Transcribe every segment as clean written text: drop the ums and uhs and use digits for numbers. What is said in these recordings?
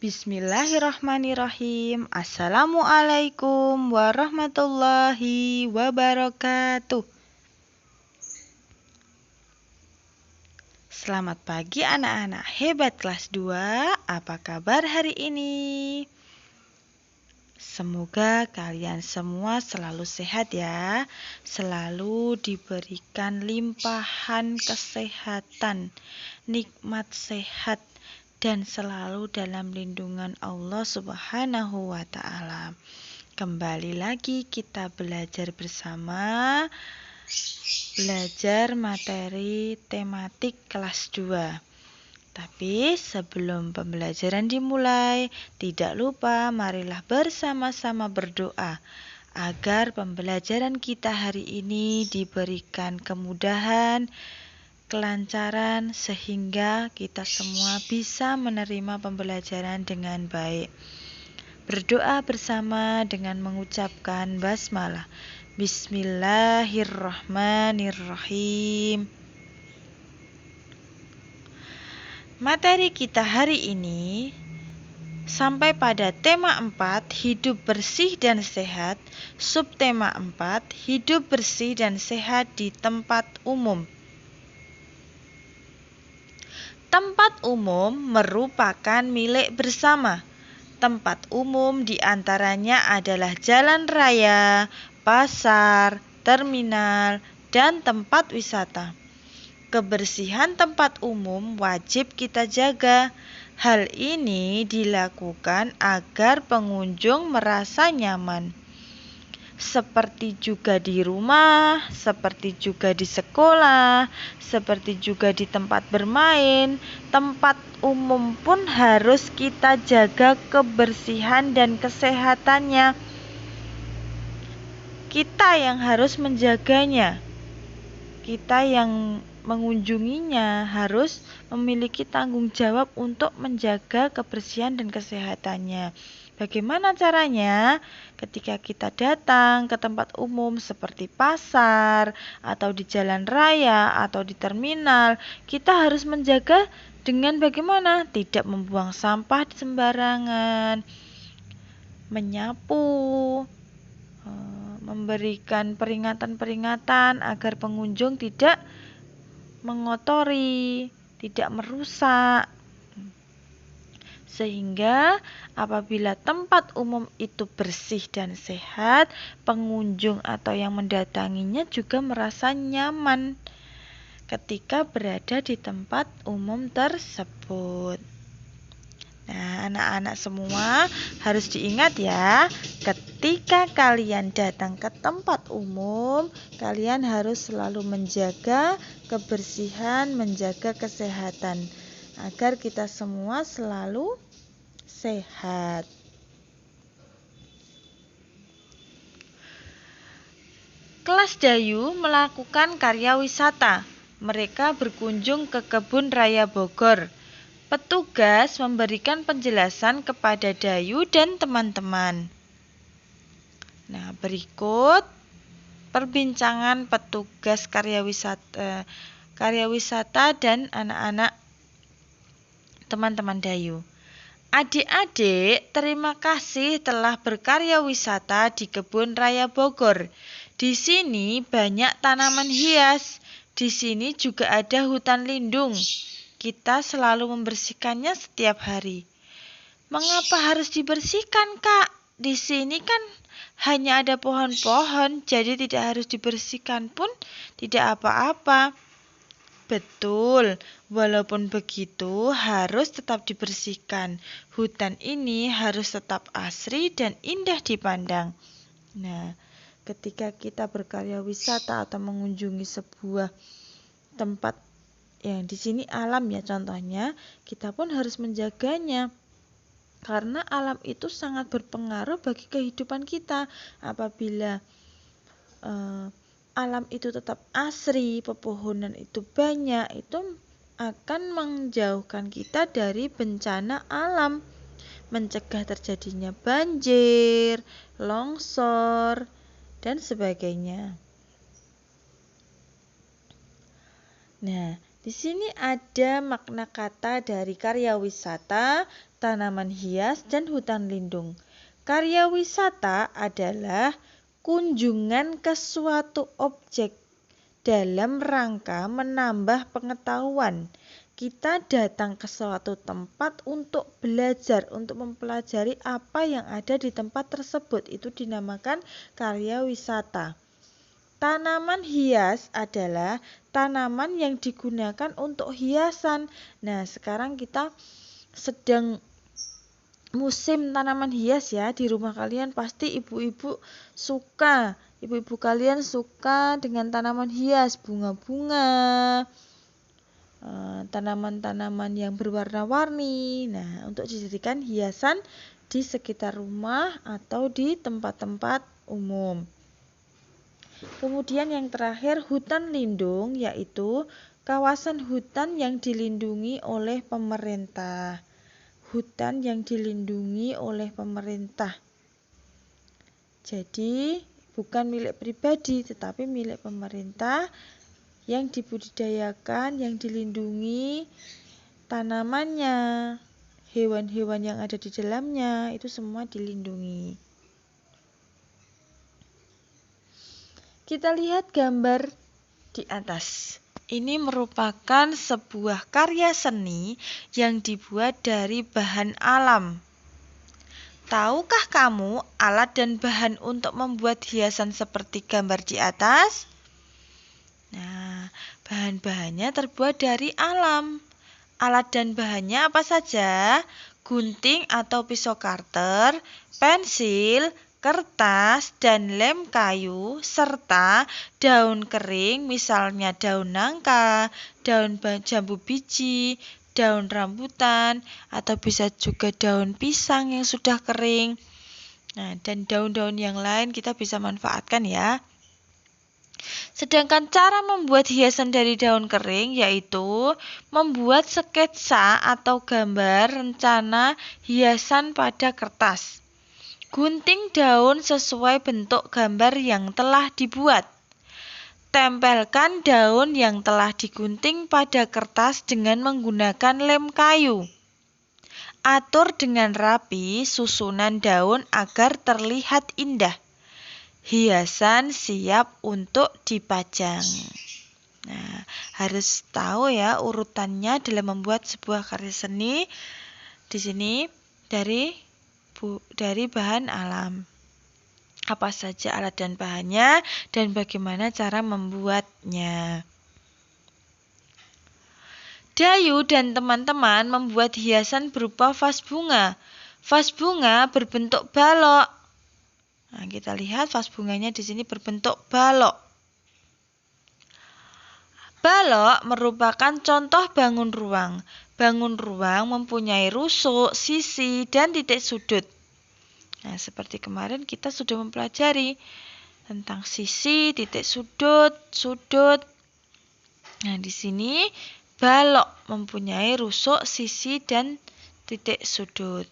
Bismillahirrahmanirrahim. Assalamualaikum warahmatullahi wabarakatuh. Selamat pagi anak-anak hebat kelas 2. Apa kabar hari ini? Semoga kalian semua selalu sehat ya. Selalu diberikan limpahan kesehatan, nikmat sehat, dan selalu dalam lindungan Allah Subhanahu wa Ta'ala. Kembali lagi kita belajar bersama, belajar materi tematik kelas 2. Tapi sebelum pembelajaran dimulai, tidak lupa marilah bersama-sama berdoa agar pembelajaran kita hari ini diberikan kemudahan, kelancaran, sehingga kita semua bisa menerima pembelajaran dengan baik. Berdoa bersama dengan mengucapkan basmalah. Bismillahirrahmanirrahim. Materi kita hari ini sampai pada tema 4, hidup bersih dan sehat. Subtema 4, hidup bersih dan sehat di tempat umum. Tempat umum merupakan milik bersama. Tempat umum diantaranya adalah jalan raya, pasar, terminal, dan tempat wisata. Kebersihan tempat umum wajib kita jaga. Hal ini dilakukan agar pengunjung merasa nyaman. Seperti juga di rumah, seperti juga di sekolah, seperti juga di tempat bermain, tempat umum pun harus kita jaga kebersihan dan kesehatannya. Kita yang harus menjaganya. Kita yang mengunjunginya harus memiliki tanggung jawab untuk menjaga kebersihan dan kesehatannya. Bagaimana caranya? Ketika kita datang ke tempat umum seperti pasar atau di jalan raya atau di terminal, kita harus menjaga dengan bagaimana? Tidak membuang sampah sembarangan, menyapu, memberikan peringatan-peringatan agar pengunjung tidak mengotori, tidak merusak. Sehingga apabila tempat umum itu bersih dan sehat, pengunjung atau yang mendatanginya juga merasa nyaman ketika berada di tempat umum tersebut. Nah, anak-anak semua harus diingat ya, ketika kalian datang ke tempat umum, kalian harus selalu menjaga kebersihan, menjaga kesehatan, agar kita semua selalu sehat. Kelas Dayu melakukan karya wisata. Mereka berkunjung ke Kebun Raya Bogor. Petugas memberikan penjelasan kepada Dayu dan teman-teman. Nah, berikut perbincangan petugas karya wisata dan anak-anak teman-teman Dayu. Adik-adik, terima kasih telah berkarya wisata di Kebun Raya Bogor. Di sini banyak tanaman hias. Di sini juga ada hutan lindung. Kita selalu membersihkannya setiap hari. Mengapa harus dibersihkan, Kak? Di sini kan hanya ada pohon-pohon, jadi tidak harus dibersihkan pun tidak apa-apa. Betul, walaupun begitu harus tetap dibersihkan. Hutan ini harus tetap asri dan indah dipandang. Nah, ketika kita berkarya wisata atau mengunjungi sebuah tempat yang di sini alam ya contohnya, kita pun harus menjaganya. Karena alam itu sangat berpengaruh bagi kehidupan kita. Apabila alam itu tetap asri, pepohonan itu banyak, itu akan menjauhkan kita dari bencana alam, mencegah terjadinya banjir, longsor, dan sebagainya. Nah, Di sini ada makna kata dari karya wisata, tanaman hias, dan hutan lindung. Karya wisata adalah kunjungan ke suatu objek dalam rangka menambah pengetahuan. Kita datang ke suatu tempat untuk belajar, untuk mempelajari apa yang ada di tempat tersebut. Itu dinamakan karya wisata. Tanaman hias adalah tanaman yang digunakan untuk hiasan. Nah, sekarang kita sedang musim tanaman hias ya. Di rumah kalian pasti ibu-ibu suka. Ibu-ibu kalian suka dengan tanaman hias, bunga-bunga, tanaman-tanaman yang berwarna-warni. Nah, untuk dijadikan hiasan di sekitar rumah atau di tempat-tempat umum. Kemudian yang terakhir hutan lindung, yaitu kawasan hutan yang dilindungi oleh pemerintah. Hutan yang dilindungi oleh pemerintah. Jadi bukan milik pribadi tetapi milik pemerintah, yang dibudidayakan, yang dilindungi tanamannya, hewan-hewan yang ada di dalamnya, itu semua dilindungi. Kita lihat gambar di atas. Ini merupakan sebuah karya seni yang dibuat dari bahan alam. Tahukah kamu alat dan bahan untuk membuat hiasan seperti gambar di atas? Nah, bahan-bahannya terbuat dari alam. Alat dan bahannya apa saja? Gunting atau pisau karter, pensil, kertas, dan lem kayu, serta daun kering, misalnya daun nangka, daun jambu biji, daun rambutan, atau bisa juga daun pisang yang sudah kering. Nah, dan daun-daun yang lain kita bisa manfaatkan ya. Sedangkan cara membuat hiasan dari daun kering yaitu membuat sketsa atau gambar rencana hiasan pada kertas. Gunting daun sesuai bentuk gambar yang telah dibuat. Tempelkan daun yang telah digunting pada kertas dengan menggunakan lem kayu. Atur dengan rapi susunan daun agar terlihat indah. Hiasan siap untuk dipajang. Nah, harus tahu ya urutannya dalam membuat sebuah karya seni. Di sini dari bahan alam. Apa saja alat dan bahannya dan bagaimana cara membuatnya. Dayu dan teman-teman membuat hiasan berupa vas bunga. Vas bunga berbentuk balok. Nah, kita lihat vas bunganya di sini berbentuk balok. Balok merupakan contoh bangun ruang. Bangun ruang mempunyai rusuk, sisi, dan titik sudut. Nah, seperti kemarin kita sudah mempelajari tentang sisi, titik sudut, sudut. Nah, di sini balok mempunyai rusuk, sisi, dan titik sudut.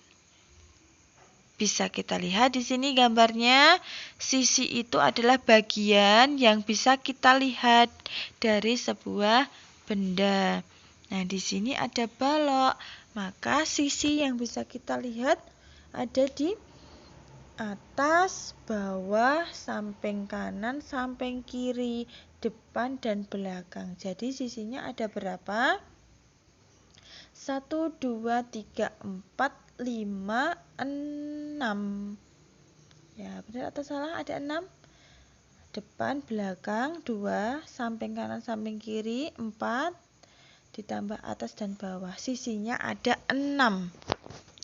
Bisa kita lihat di sini gambarnya, sisi itu adalah bagian yang bisa kita lihat dari sebuah benda. Nah, di sini ada balok, maka sisi yang bisa kita lihat ada di atas, bawah, samping kanan, samping kiri, depan, dan belakang. Jadi sisinya ada berapa? 1, 2, 3, 4, 5, 6. Ya, benar atau salah? Ada 6. Depan, belakang, 2, samping kanan, samping kiri, 4, ditambah atas dan bawah. Sisinya ada 6.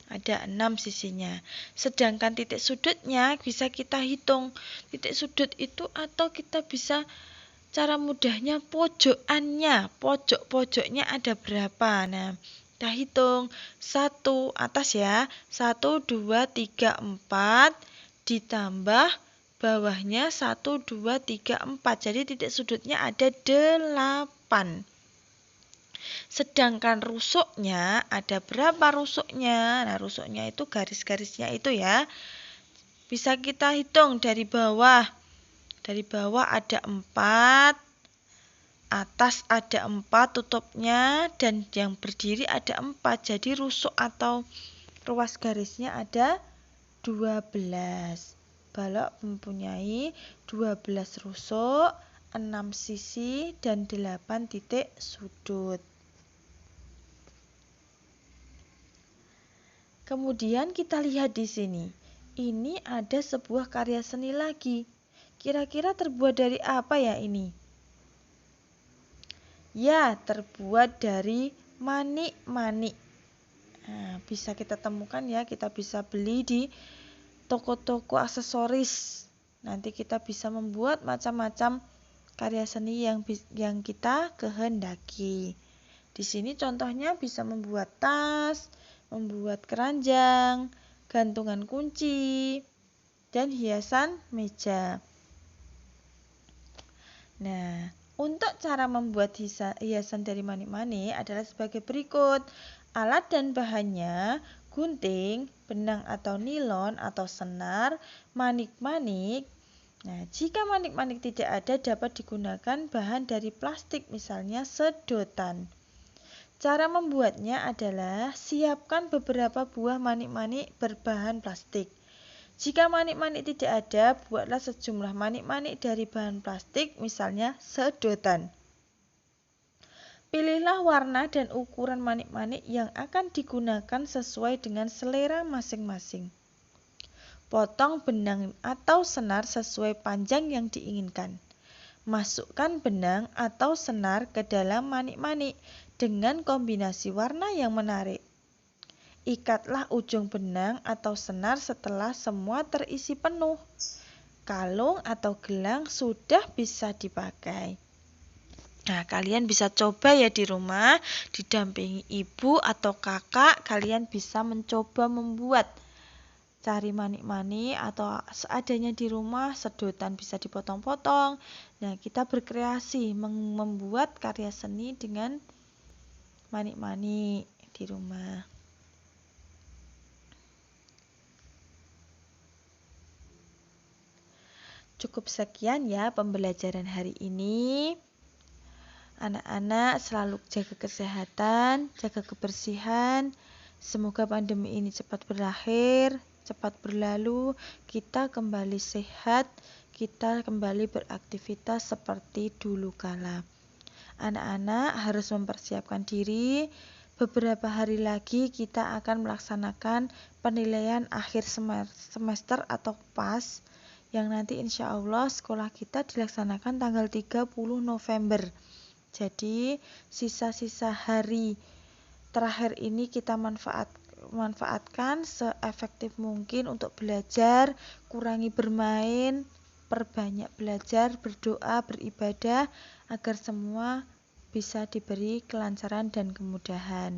Ada 6 sisinya. Sedangkan titik sudutnya bisa kita hitung. Titik sudut itu atau kita bisa cara mudahnya pojokannya. Pojok-pojoknya ada berapa? Nah, kita hitung 1 atas ya, 1, 2, 3, 4 ditambah bawahnya 1, 2, 3, 4. Jadi titik sudutnya ada 8. Sedangkan rusuknya ada berapa rusuknya? Nah, rusuknya itu garis-garisnya itu ya. Bisa kita hitung dari bawah. Dari bawah ada 4. Atas ada 4 tutupnya dan yang berdiri ada 4. Jadi rusuk atau ruas garisnya ada 12. Balok mempunyai 12 rusuk, 6 sisi dan 8 titik sudut. Kemudian kita lihat di sini. Ini ada sebuah karya seni lagi. Kira-kira terbuat dari apa ya ini? Ya, terbuat dari manik-manik. Nah, bisa kita temukan ya, kita bisa beli di toko-toko aksesoris. Nanti kita bisa membuat macam-macam karya seni yang kita kehendaki. Di sini contohnya bisa membuat tas, membuat keranjang, gantungan kunci, dan hiasan meja. Nah, untuk cara membuat hiasan dari manik-manik adalah sebagai berikut. Alat dan bahannya gunting, benang atau nilon atau senar, manik-manik. Nah, jika manik-manik tidak ada dapat digunakan bahan dari plastik, misalnya sedotan. Cara membuatnya adalah siapkan beberapa buah manik-manik berbahan plastik. Jika manik-manik tidak ada, buatlah sejumlah manik-manik dari bahan plastik, misalnya sedotan. Pilihlah warna dan ukuran manik-manik yang akan digunakan sesuai dengan selera masing-masing. Potong benang atau senar sesuai panjang yang diinginkan. Masukkan benang atau senar ke dalam manik-manik dengan kombinasi warna yang menarik. Ikatlah ujung benang atau senar setelah semua terisi penuh. Kalung atau gelang sudah bisa dipakai. Nah, kalian bisa coba ya di rumah, didampingi ibu atau kakak, kalian bisa mencoba membuat. Cari manik-manik atau seadanya di rumah, sedotan bisa dipotong-potong. Nah, kita berkreasi membuat karya seni dengan manik-manik di rumah. Cukup sekian ya pembelajaran hari ini. Anak-anak selalu jaga kesehatan, jaga kebersihan. Semoga pandemi ini cepat berakhir, cepat berlalu, kita kembali sehat, kita kembali beraktivitas seperti dulu kala. Anak-anak harus mempersiapkan diri. Beberapa hari lagi kita akan melaksanakan penilaian akhir semester atau PAS yang nanti insya Allah sekolah kita dilaksanakan tanggal 30 November. Jadi sisa-sisa hari terakhir ini kita manfaatkan seefektif mungkin untuk belajar, kurangi bermain, perbanyak belajar, berdoa, beribadah agar semua bisa diberi kelancaran dan kemudahan.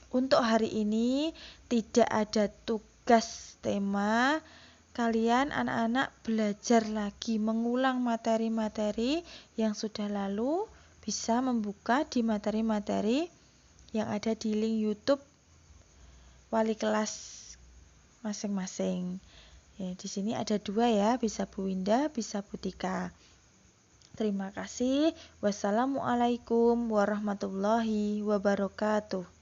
Untuk hari ini tidak ada tugas tema. Kalian anak-anak belajar lagi mengulang materi-materi yang sudah lalu, bisa membuka di materi-materi yang ada di link YouTube wali kelas masing-masing. Ya, di sini ada 2 ya, bisa Bu Winda, bisa Bu Tika. Terima kasih. Wassalamualaikum warahmatullahi wabarakatuh.